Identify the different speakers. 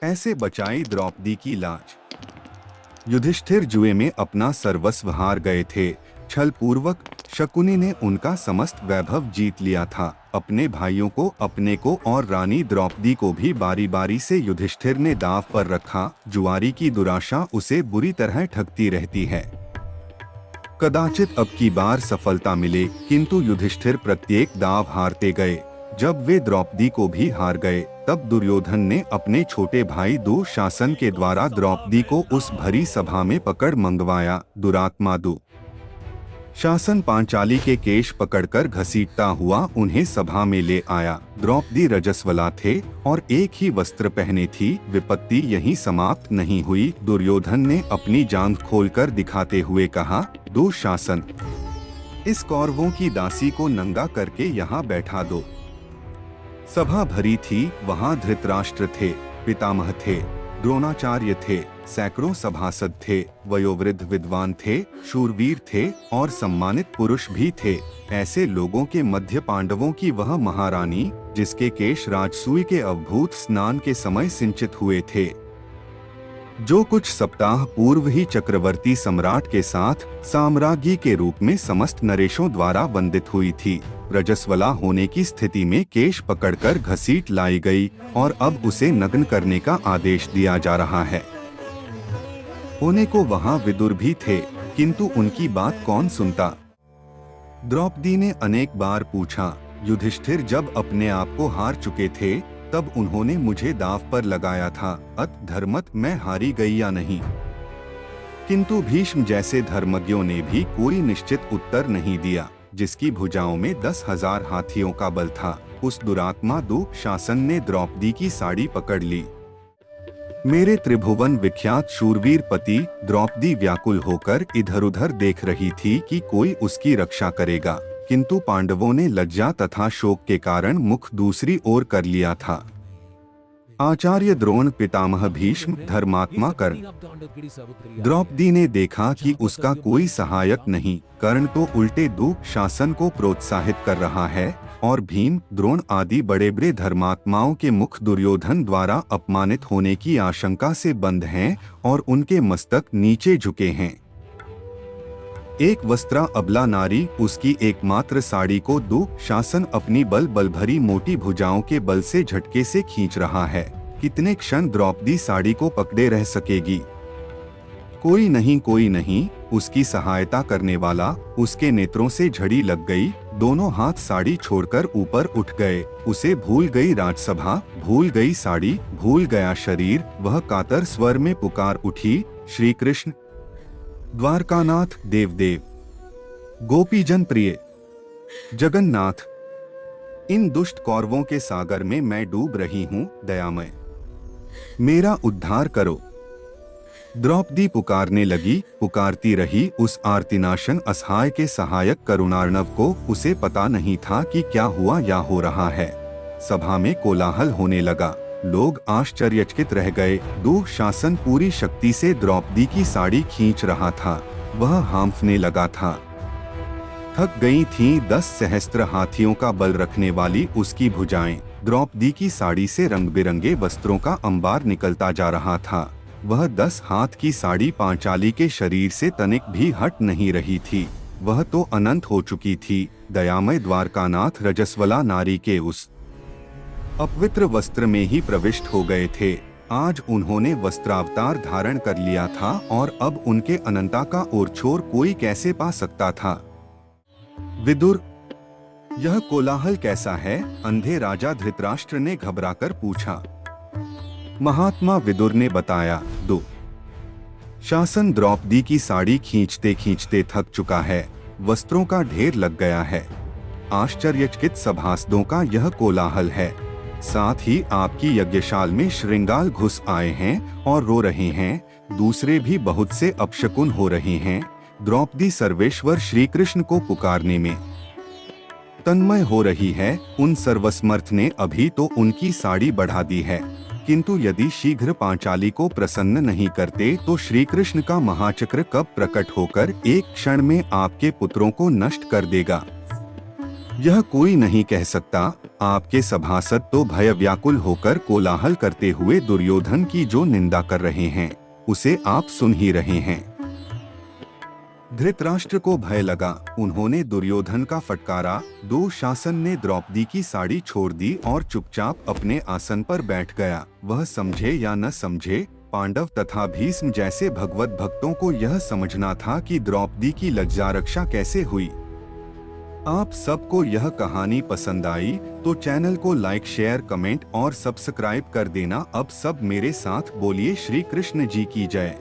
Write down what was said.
Speaker 1: ऐसे बचाई द्रौपदी की लाज। युधिष्ठिर जुए में अपना सर्वस्व हार गए थे। छल पूर्वक शकुनी ने उनका समस्त वैभव जीत लिया था। अपने भाइयों को, अपने को और रानी द्रौपदी को भी बारी बारी से युधिष्ठिर ने दांव पर रखा। जुआरी की दुराशा उसे बुरी तरह ठगती रहती है। कदाचित अब की बार सफलता मिले, किंतु युधिष्ठिर प्रत्येक दांव हारते गए। जब वे द्रौपदी को भी हार गए, तब दुर्योधन ने अपने छोटे भाई दुशासन के द्वारा द्रौपदी को उस भरी सभा में पकड़ मंगवाया। दुरात्मा दुशासन पांचाली के केश पकड़कर घसीटता हुआ उन्हें सभा में ले आया। द्रौपदी रजस्वला थे और एक ही वस्त्र पहने थी। विपत्ति यहीं समाप्त नहीं हुई। दुर्योधन ने अपनी जांघ खोलकर दिखाते हुए कहा, दुशासन, इस कौरवों की दासी को नंगा करके यहाँ बैठा दो। सभा भरी थी। वहां धृतराष्ट्र थे, पितामह थे, द्रोणाचार्य थे, सैकड़ों सभासद थे, वयोवृद्ध विद्वान थे, शूरवीर थे और सम्मानित पुरुष भी थे। ऐसे लोगों के मध्य पांडवों की वह महारानी, जिसके केश राजसूय के अवभूत स्नान के समय सिंचित हुए थे, जो कुछ सप्ताह पूर्व ही चक्रवर्ती सम्राट के साथ साम्राज्ञी के रूप में समस्त नरेशों द्वारा वंदित हुई थी, रजस्वला होने की स्थिति में केश पकड़कर घसीट लाई गई और अब उसे नग्न करने का आदेश दिया जा रहा है। होने को वहां विदुर भी थे, किंतु उनकी बात कौन सुनता। द्रौपदी ने अनेक बार पूछा। युधिष्ठिर जब अपने आप को हार चुके थे, तब उन्होंने मुझे दांव पर लगाया था। अत धर्मत मैं हारी गई या नहीं। किंतु भीष्म जैसे धर्मज्ञों ने भी कोई निश्चित उत्तर नहीं दिया। जिसकी भुजाओं में 10,000 हाथियों का बल था, उस दुरात्मा दुशासन ने द्रौपदी की साड़ी पकड़ ली। मेरे त्रिभुवन विख्यात शूरवीर पति द्रौपदी व्याकुल होकर इधर उधर देख रही थी कि कोई उसकी रक्षा करेगा, किंतु पांडवों ने लज्जा तथा शोक के कारण मुख दूसरी ओर कर लिया था। आचार्य द्रोण, पितामह भीष्म, धर्मात्मा कर्ण। द्रौपदी ने देखा कि उसका कोई सहायक नहीं। कर्ण तो उल्टे दुशासन को प्रोत्साहित कर रहा है और भीम, द्रोण आदि बड़े बड़े धर्मात्माओं के मुख दुर्योधन द्वारा अपमानित होने की आशंका से बंद हैं और उनके मस्तक नीचे झुके हैं। एक वस्त्रा अबला नारी, उसकी एकमात्र साड़ी को दुशासन अपनी बल भरी मोटी भुजाओं के बल से झटके से खींच रहा है। कितने क्षण द्रौपदी साड़ी को पकड़े रह सकेगी। कोई नहीं उसकी सहायता करने वाला। उसके नेत्रों से झड़ी लग गई। दोनों हाथ साड़ी छोड़कर ऊपर उठ गए। उसे भूल गई राजसभा, भूल गई साड़ी, भूल गया शरीर। वह कातर स्वर में पुकार उठी, श्री कृष्ण, द्वारकानाथ, देवदेव, गोपीजन प्रिय, जगन्नाथ, इन दुष्ट कौरवों के सागर में मैं डूब रही हूँ, दयामय, मेरा उद्धार करो। द्रौपदी पुकारने लगी, पुकारती रही उस आर्तिनाशन असहाय के सहायक करुणार्णव को। उसे पता नहीं था कि क्या हुआ या हो रहा है। सभा में कोलाहल होने लगा। लोग आश्चर्यचकित रह गए। दुशासन पूरी शक्ति से द्रौपदी की साड़ी खींच रहा था। वह हांफने लगा था। थक गई थीं 10 सहस्त्र हाथियों का बल रखने वाली उसकी भुजाएं। द्रौपदी की साड़ी से रंग बिरंगे वस्त्रों का अंबार निकलता जा रहा था। वह 10 हाथ की साड़ी पांचाली के शरीर से तनिक भी हट नहीं रही थी। वह तो अनंत हो चुकी थी। दयामय द्वारकानाथ रजस्वला नारी के उस अपवित्र वस्त्र में ही प्रविष्ट हो गए थे। आज उन्होंने वस्त्रावतार धारण कर लिया था और अब उनके अनंता का ओरछोर कोई कैसे पा सकता था। विदुर, यह कोलाहल कैसा है? अंधे राजा धृतराष्ट्र ने घबराकर पूछा। महात्मा विदुर ने बताया, दुशासन द्रौपदी की साड़ी खींचते खींचते थक चुका है। वस्त्रों का ढेर लग गया है। आश्चर्यचकित सभासदों का यह कोलाहल है। साथ ही आपकी यज्ञशाल में श्रृंगाल घुस आए हैं और रो रहे हैं। दूसरे भी बहुत से अपशकुन हो रहे हैं। द्रौपदी सर्वेश्वर श्री कृष्ण को पुकारने में तन्मय हो रही है। उन सर्वसमर्थ ने अभी तो उनकी साड़ी बढ़ा दी है, किंतु यदि शीघ्र पांचाली को प्रसन्न नहीं करते तो श्री कृष्ण का महाचक्र कब प्रकट होकर एक क्षण में आपके पुत्रों को नष्ट कर देगा। यह कोई नहीं कह सकता। आपके सभासद तो भय व्याकुल होकर कोलाहल करते हुए दुर्योधन की जो निंदा कर रहे हैं उसे आप सुन ही रहे हैं। धृतराष्ट्र को भय लगा। उन्होंने दुर्योधन का फटकारा। दुशासन ने द्रौपदी की साड़ी छोड़ दी और चुपचाप अपने आसन पर बैठ गया। वह समझे या न समझे, पांडव तथा भीष्म जैसे भगवत भक्तों को यह समझना था कि द्रौपदी की लज्जा रक्षा कैसे हुई। आप सबको यह कहानी पसंद आई तो चैनल को लाइक, शेयर, कमेंट और सब्सक्राइब कर देना। अब सब मेरे साथ बोलिए श्री कृष्ण जी की जय।